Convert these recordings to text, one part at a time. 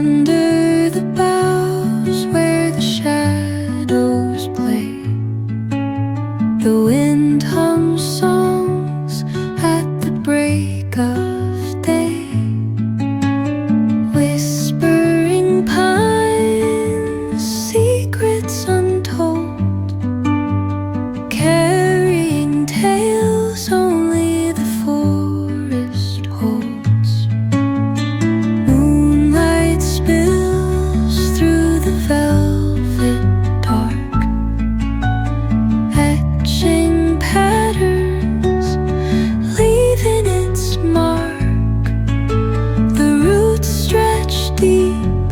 Under the boughs where the shadows play, the wind hums songs at the break of day. Whispering pines, secrets untold, carrying tales only the forest holds. Moonlight spills through the velvet dark, etching patterns, leaving its mark. The roots stretch deep,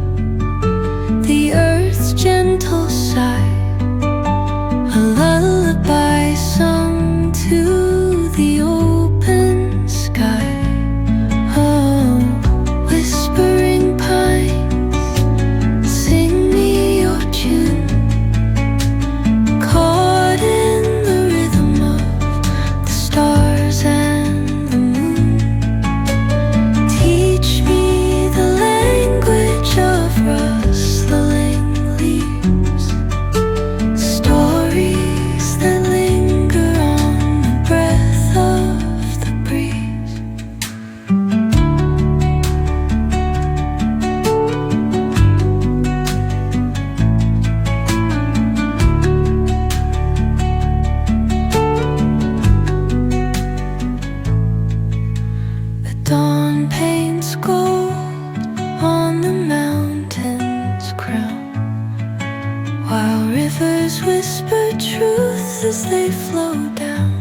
the earth's gentle sigh, a lullaby sung to the open sky. Oh, whispering pines, sing me your tune, caught in the rhythm of the stars and the moon. Teach me the language of rustling leaves, stories that linger on the breath of the breeze. The dawn paints gold on the mountain's crown, while rivers whisper truth as they flow down.